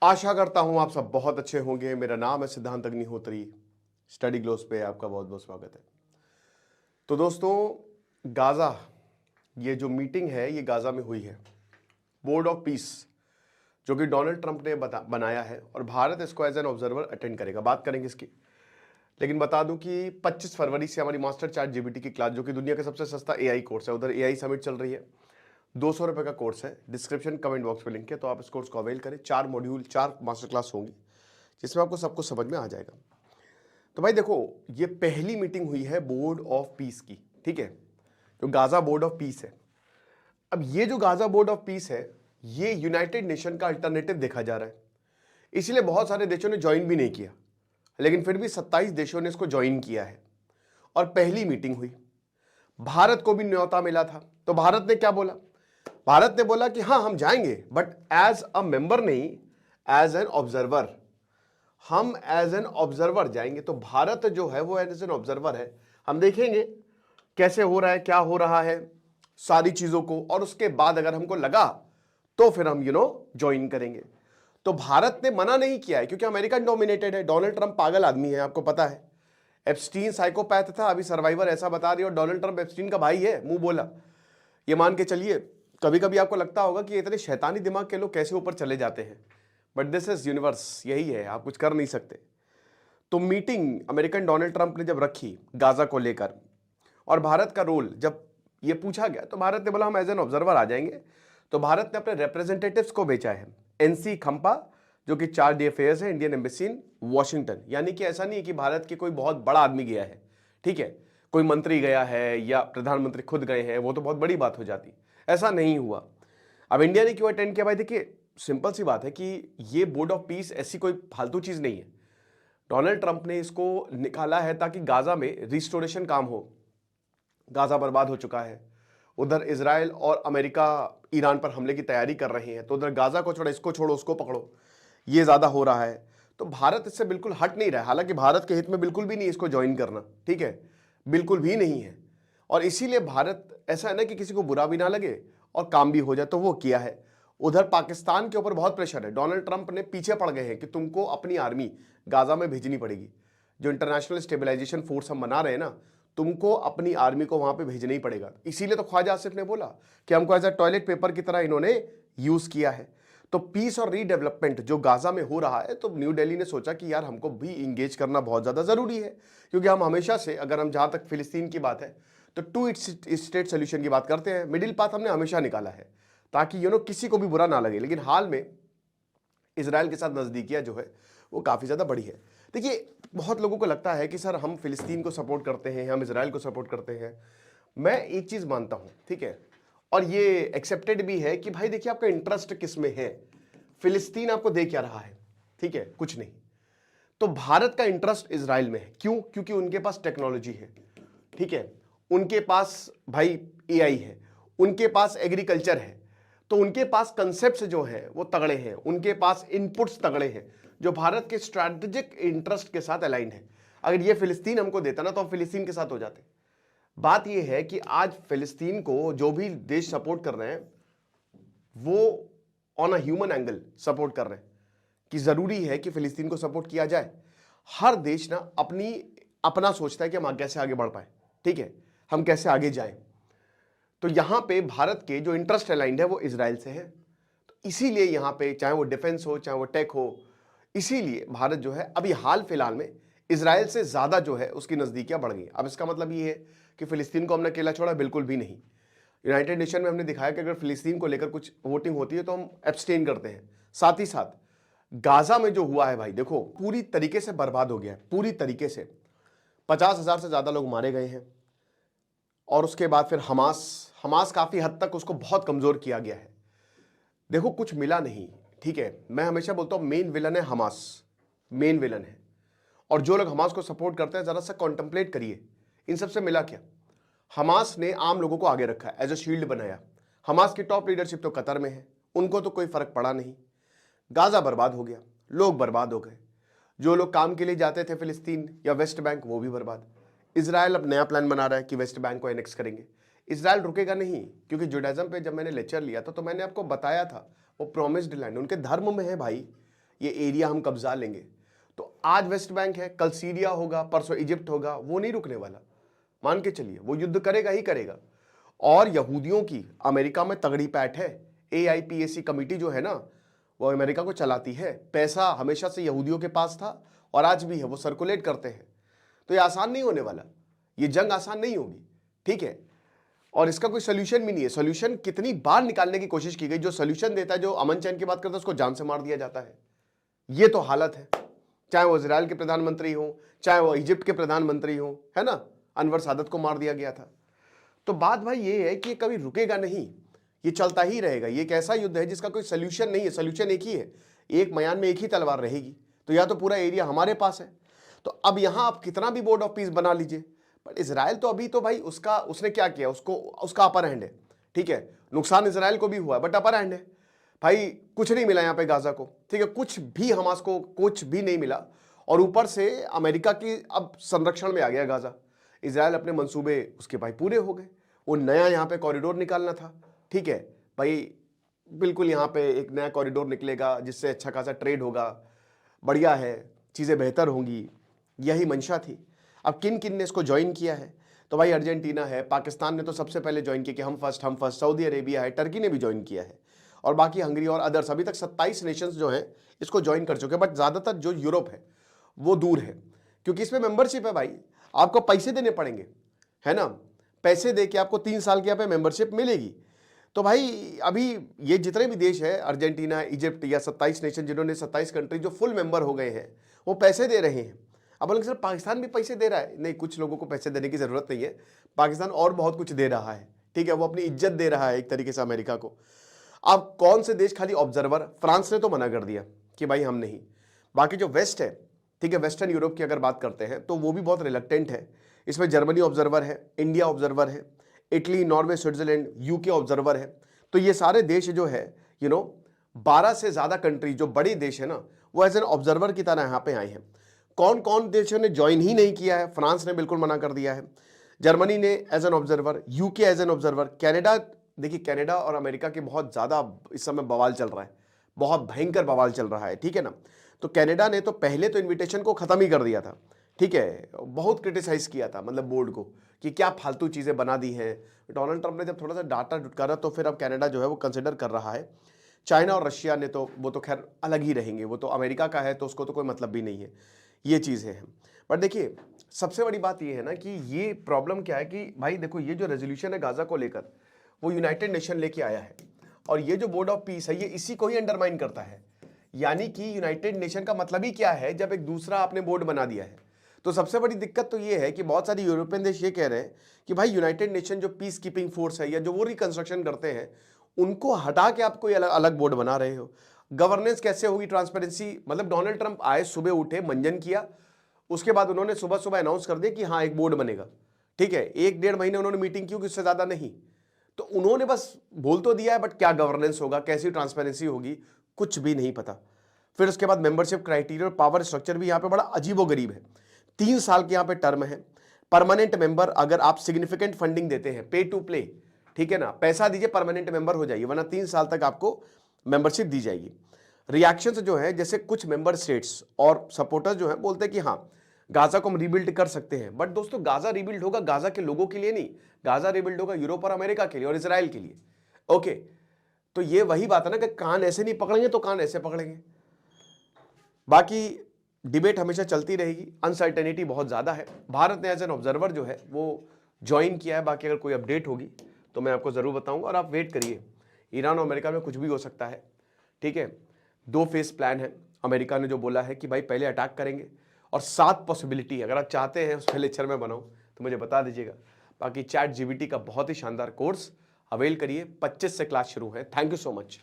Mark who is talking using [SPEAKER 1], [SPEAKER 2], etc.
[SPEAKER 1] आशा करता हूं आप सब बहुत अच्छे होंगे। मेरा नाम है सिद्धांत अग्निहोत्री। स्टडी ग्लोस पे आपका बहुत बहुत स्वागत है। तो दोस्तों, गाजा, ये जो मीटिंग है ये गाजा में हुई है, बोर्ड ऑफ पीस, जो कि डोनाल्ड ट्रंप ने बनाया है और भारत इसको एज एन ऑब्जर्वर अटेंड करेगा। बात करेंगे इसकी, लेकिन बता दूं कि 25 फरवरी से हमारी मास्टर चैट जीपीटी की क्लास, जो कि दुनिया का सबसे सस्ता एआई कोर्स है, उधर एआई समिट चल रही है। 200 रुपये का कोर्स है। डिस्क्रिप्शन कमेंट बॉक्स में लिंक है, तो आप इस कोर्स को अवेल करें। 4 मॉड्यूल, 4 मास्टर क्लास होंगी, जिसमें आपको सब कुछ समझ में आ जाएगा। तो भाई देखो, ये पहली मीटिंग हुई है बोर्ड ऑफ पीस की, ठीक है, जो गाजा बोर्ड ऑफ पीस है। अब ये जो गाजा बोर्ड ऑफ पीस है, ये यूनाइटेड नेशन का अल्टरनेटिव देखा जा रहा है। इसलिए बहुत सारे देशों ने ज्वाइन भी नहीं किया, लेकिन फिर भी 27 देशों ने इसको ज्वाइन किया है और पहली मीटिंग हुई। भारत को भी न्योता मिला था, तो भारत ने क्या बोला? भारत ने बोला कि हाँ, हम जाएंगे, बट एज अ मेंबर नहीं, एज एन ऑब्जर्वर। हम एज एन ऑब्जर्वर जाएंगे। तो भारत जो है वो एज एन ऑब्जर्वर है। हम देखेंगे कैसे हो रहा है, क्या हो रहा है, सारी चीजों को, और उसके बाद अगर हमको लगा तो फिर हम ज्वाइन करेंगे। तो भारत ने मना नहीं किया है, क्योंकि अमेरिकन डोमिनेटेड है। डोनाल्ड ट्रंप पागल आदमी है, आपको पता है। एप्स्टीन साइकोपैथ था, अभी सर्वाइवर ऐसा बता रही है, और डोनाल्ड ट्रंप एप्स्टीन का भाई है, मुंह बोला। ये मान के चलिए, कभी कभी आपको लगता होगा कि इतने शैतानी दिमाग के लोग कैसे ऊपर चले जाते हैं, बट दिस इज यूनिवर्स, यही है, आप कुछ कर नहीं सकते। तो मीटिंग अमेरिकन डोनाल्ड ट्रंप ने जब रखी गाजा को लेकर, और भारत का रोल जब ये पूछा गया, तो भारत ने बोला हम एज एन ऑब्जर्वर आ जाएंगे। तो भारत ने अपने रिप्रेजेंटेटिव्स को भेजा है। एनसी खंपा, जो कि चार्ज डी अफेयर्स है, इंडियन एम्बेसी इन वॉशिंगटन। यानी कि ऐसा नहीं है कि भारत के कोई बहुत बड़ा आदमी गया है, ठीक है, कोई मंत्री गया है या प्रधानमंत्री खुद गए हैं, वो तो बहुत बड़ी बात हो जाती। ऐसा नहीं हुआ। अब इंडिया ने क्यों अटेंड किया? भाई देखिए, सिंपल सी बात है कि ये बोर्ड ऑफ पीस ऐसी कोई फालतू चीज नहीं है। डोनाल्ड ट्रंप ने इसको निकाला है ताकि गाजा में रिस्टोरेशन काम हो। गाजा बर्बाद हो चुका है, उधर इजराइल और अमेरिका ईरान पर हमले की तैयारी कर रहे हैं, तो उधर गाजा को छोड़ो, इसको छोड़ो, उसको पकड़ो, ये ज्यादा हो रहा है। तो भारत इससे बिल्कुल हट नहीं रहा है। हालांकि भारत के हित में बिल्कुल भी नहीं इसको ज्वाइन करना, ठीक है, बिल्कुल भी नहीं है। और इसीलिए भारत, ऐसा है ना कि किसी को बुरा भी ना लगे और काम भी हो जाए, तो वो किया है। उधर पाकिस्तान के ऊपर बहुत प्रेशर है। डोनाल्ड ट्रंप ने पीछे पड़ गए हैं कि तुमको अपनी आर्मी गाजा में भेजनी पड़ेगी। जो इंटरनेशनल स्टेबलाइजेशन फोर्स हम बना रहे हैं ना, तुमको अपनी आर्मी को वहां पे भेजना ही पड़ेगा। इसीलिए तो ख्वाजा आसिफ ने बोला कि हमको एज अ टॉयलेट पेपर की तरह इन्होंने यूज किया है। तो पीस और रीडेवलपमेंट जो गाजा में हो रहा है, तो न्यू दिल्ली ने सोचा कि यार हमको भी इंगेज करना बहुत ज्यादा जरूरी है, क्योंकि हम हमेशा से, अगर हम जहां तक फिलिस्तीन की बात है, तो 2 स्टेट सोल्यूशन की बात करते हैं। मिडिल पाथ हमने हमेशा निकाला है ताकि किसी को भी बुरा ना लगे। लेकिन हाल में इसराइल के साथ नजदीकियां जो है वो काफी ज्यादा बड़ी है। देखिए, बहुत लोगों को लगता है कि सर हम फिलिस्तीन को सपोर्ट करते हैं, हम इसराइल को सपोर्ट करते हैं। मैं एक चीज मानता हूं, ठीक है, और ये एक्सेप्टेड भी है कि भाई देखिए, आपका इंटरेस्ट किस में है। फिलिस्तीन आपको दे क्या रहा है? ठीक है, कुछ नहीं। तो भारत का इंटरेस्ट इजराइल में है। क्यों? क्योंकि उनके पास टेक्नोलॉजी है, ठीक है, उनके पास भाई एआई है, उनके पास एग्रीकल्चर है, तो उनके पास कंसेप्ट्स जो है वो तगड़े हैं, उनके पास इनपुट्स तगड़े हैं, जो भारत के स्ट्रैटेजिक इंटरेस्ट के साथ अलाइन है। अगर ये फिलिस्तीन हमको देता ना, तो हम फिलिस्तीन के साथ हो जाते। बात यह है कि आज फिलिस्तीन को जो भी देश सपोर्ट कर रहे हैं, वो on a human angle support कर रहे हैं कि जरूरी है कि फिलिस्तीन को सपोर्ट किया जाए। हर देश ना अपना सोचता है कि हम कैसे आगे बढ़ पाए, ठीक है, हम कैसे आगे जाएं। तो यहां पे भारत के जो इंटरेस्ट अलाइंड है वो इजराइल से है। तो इसीलिए यहां पे, चाहे वो डिफेंस हो, चाहे वो टेक हो, इसीलिए भारत जो है अभी हाल फिलहाल में इजराइल से ज्यादा जो है उसकी नजदीकियां बढ़ गई। अब इसका मतलब ये है कि फिलिस्तीन को हमने अकेला छोड़ा? बिल्कुल भी नहीं। यूनाइटेड नेशन में हमने दिखाया कि अगर फिलिस्तीन को लेकर कुछ वोटिंग होती है तो हम एब्सटेन करते हैं। साथ ही साथ गाजा में जो हुआ है भाई, देखो, पूरी तरीके से बर्बाद हो गया है, पूरी तरीके से। 50,000 से ज्यादा लोग मारे गए हैं। और उसके बाद फिर हमास काफी हद तक उसको बहुत कमजोर किया गया है। देखो, कुछ मिला नहीं, ठीक है, मैं हमेशा बोलता हूं मेन विलन है हमास, मेन विलन है। और जो लोग हमास को सपोर्ट करते हैं, जरा सा कॉन्टेम्पलेट करिए, इन सबसे मिला क्या? हमास ने आम लोगों को आगे रखा है, एज अ शील्ड बनाया। हमास की टॉप लीडरशिप तो कतर में है, उनको तो कोई फर्क पड़ा नहीं। गाजा बर्बाद हो गया, लोग बर्बाद हो गए। जो लोग काम के लिए जाते थे फिलिस्तीन या वेस्ट बैंक, वो भी बर्बाद। इजराइल अब नया प्लान बना रहा है कि वेस्ट बैंक को एनेक्स करेंगे। इजराइल रुकेगा नहीं, क्योंकि जुडाइज्म पे जब मैंने लेक्चर लिया था तो मैंने आपको बताया था वो प्रॉमिस्ड लैंड उनके धर्म में है भाई। ये एरिया हम कब्जा लेंगे। तो आज वेस्ट बैंक है, कल सीरिया होगा, परसों इजिप्ट होगा, वो नहीं रुकने वाला। मान के चलिए वो युद्ध करेगा ही करेगा। और यहूदियों की अमेरिका में तगड़ी पैठ है। AIPAC कमेटी जो है ना, वो अमेरिका को चलाती है। पैसा हमेशा से यहूदियों के पास था और आज भी है, वो सर्कुलेट करते हैं। तो ये आसान नहीं होने वाला, ये जंग आसान नहीं होगी, ठीक है। और इसका कोई सोल्यूशन भी नहीं है। सोल्यूशन कितनी बार निकालने की कोशिश की गई, जो सोल्यूशन देता है, जो अमन चैन की बात करता है, उसको जान से मार दिया जाता है। ये तो हालत है, चाहे वो इजराइल के प्रधानमंत्री हो, चाहे वो इजिप्ट के प्रधानमंत्री हो, है ना। अनवर सादत को मार दिया गया था। तो बात भाई ये है कि ये कभी रुकेगा नहीं, ये चलता ही रहेगा। ये एक ऐसा युद्ध है जिसका कोई सोल्यूशन नहीं है। सोल्यूशन एक ही है, एक म्यान में एक ही तलवार रहेगी। तो या तो पूरा एरिया हमारे पास है, तो अब यहां आप कितना भी बोर्ड ऑफ पीस बना लीजिए, बट इजराइल तो अभी तो भाई उसने क्या किया, उसका अपर हैंड है, ठीक है। नुकसान इजराइल को भी हुआ बट अपर हैंड है भाई। कुछ नहीं मिला यहाँ पे गाजा को, ठीक है, कुछ भी हमास को कुछ भी नहीं मिला। और ऊपर से अमेरिका की अब संरक्षण में आ गया गाजा। इजराइल अपने मंसूबे उसके भाई पूरे हो गए। वो नया यहाँ पे कॉरिडोर निकालना था, ठीक है भाई, बिल्कुल यहाँ पे एक नया कॉरिडोर निकलेगा जिससे अच्छा खासा ट्रेड होगा, बढ़िया है, चीज़ें बेहतर होंगी, यही मंशा थी। अब किन किन ने इसको ज्वाइन किया है, तो भाई अर्जेंटीना है, पाकिस्तान ने तो सबसे पहले ज्वाइन किया कि हम फर्स्ट, सऊदी अरेबिया है, टर्की ने भी ज्वाइन किया है, और बाकी हंगरी और अदर्स। अभी तक 27 नेशंस जो हैं इसको ज्वाइन कर चुके हैं। बट ज़्यादातर जो यूरोप है वो दूर है, क्योंकि इसमें मेंबरशिप है भाई, आपको पैसे देने पड़ेंगे, है ना। पैसे दे के आपको 3 साल की यहाँ पे मेंबरशिप मिलेगी। तो भाई अभी ये जितने भी देश है, अर्जेंटीना, इजिप्ट या 27 नेशन, जिन्होंने 27 कंट्री जो फुल मेंबर हो गए हैं, वो पैसे दे रहे हैं। अब बोलेंगे सर पाकिस्तान भी पैसे दे रहा है, नहीं, कुछ लोगों को पैसे देने की जरूरत नहीं है। पाकिस्तान और बहुत कुछ दे रहा है, ठीक है, वो अपनी इज्जत दे रहा है एक तरीके से अमेरिका को। अब कौन से देश खाली ऑब्जर्वर, फ्रांस ने तो मना कर दिया कि भाई हम नहीं। बाकी जो वेस्ट है, ठीक है, वेस्टर्न यूरोप की अगर बात करते हैं तो वो भी बहुत रिलक्टेंट है। इसमें जर्मनी ऑब्जर्वर है, इंडिया ऑब्जर्वर है, Italy, Norway, Switzerland, UK observer है। तो ये सारे देश जो है 12 से ज्यादा कंट्री, जो बड़े देश है ना, वो एज एन ऑब्जर्वर की तरह यहाँ पे आए हैं। कौन कौन देशों ने ज्वाइन ही नहीं किया है, फ्रांस ने बिल्कुल मना कर दिया है, जर्मनी ने as an observer, UK as an observer, Canada, देखिए कनाडा और अमेरिका के बहुत ज्यादा इस समय बवाल चल रहा है, बहुत भयंकर बवाल चल रहा है, ठीक है ना। तो कनाडा ने तो पहले तो इन्विटेशन को खत्म ही कर दिया था, ठीक है, बहुत क्रिटिसाइज किया था, मतलब बोर्ड को, कि क्या फालतू चीजें बना दी हैं। डोनाल्ड ट्रंप ने जब थोड़ा सा डाटा डुटकारा तो फिर अब कनाडा जो है वो कंसिडर कर रहा है। चाइना और रशिया ने तो वो तो खैर अलग ही रहेंगे, वो तो अमेरिका का है तो उसको तो कोई मतलब भी नहीं है, ये चीज़ें हैं। बट देखिए सबसे बड़ी बात ये है ना कि ये प्रॉब्लम क्या है कि भाई देखो, ये जो रेजोल्यूशन है गाजा को लेकर, वो यूनाइटेड नेशन लेके आया है, और ये जो बोर्ड ऑफ पीस है ये इसी को ही अंडरमाइन करता है। यानी कि यूनाइटेड नेशन का मतलब ही क्या है, जब एक दूसरा आपने बोर्ड बना दिया है। तो सबसे बड़ी दिक्कत तो ये है कि बहुत सारे यूरोपियन देश ये कह रहे हैं कि भाई यूनाइटेड नेशन जो पीस कीपिंग फोर्स है या जो वो रिकंस्ट्रक्शन करते हैं, उनको हटा के आप कोई अलग बोर्ड बना रहे हो। गवर्नेंस कैसे होगी, ट्रांसपेरेंसी, मतलब डोनाल्ड ट्रंप आए, सुबह उठे, मंजन किया, उसके बाद उन्होंने सुबह सुबह अनाउंस कर दिया कि हाँ एक बोर्ड बनेगा, ठीक है। 1-1.5 महीने उन्होंने मीटिंग की, उससे ज्यादा नहीं। तो उन्होंने बस बोल तो दिया है, बट क्या गवर्नेंस होगा, कैसी ट्रांसपेरेंसी होगी, कुछ भी नहीं पता। फिर उसके बाद मेंबरशिप क्राइटेरिया और पावर स्ट्रक्चर भी यहाँ पे बड़ा अजीबोगरीब है। 3 साल के यहाँ पे टर्म है। परमानेंट मेंबर, अगर आप सिग्निफिकेंट फंडिंग देते हैं, पे टू प्ले, ठीक है ना, पैसा दीजिए, परमानेंट मेंबर हो जाइए, वरना 3 साल तक आपको मेंबरशिप दी जाएगी। रिएक्शंस जो है, जैसे कुछ मेंबर स्टेट्स और सपोर्टर्स जो है बोलते हैं कि हाँ गाजा को हम रिबिल्ड कर सकते हैं, बट दोस्तों गाजा रिबिल्ड होगा गाजा के लोगों के लिए नहीं, गाजा रिबिल्ड होगा यूरोप और अमेरिका के लिए और इसराइल के लिए। ओके, तो ये वही बात है ना कि कान ऐसे नहीं पकड़ेंगे तो कान ऐसे पकड़ेंगे। बाकी डिबेट हमेशा चलती रहेगी, अनसर्टेनिटी बहुत ज्यादा है। भारत ने एज एन ऑब्जर्वर जो है वो ज्वाइन किया है। बाकी अगर कोई अपडेट होगी तो मैं आपको जरूर बताऊंगा, और आप वेट करिए, ईरान और अमेरिका में कुछ भी हो सकता है, ठीक है। 2 फेज प्लान है। अमेरिका ने जो बोला है कि भाई पहले अटैक करेंगे, और 7 पॉसिबिलिटी, अगर आप चाहते हैं उस पहले लेक्चर में बनाऊं तो मुझे बता दीजिएगा। बाकी ChatGPT का बहुत ही शानदार कोर्स अवेल करिए, 25 से क्लास शुरू है। Thank you so much.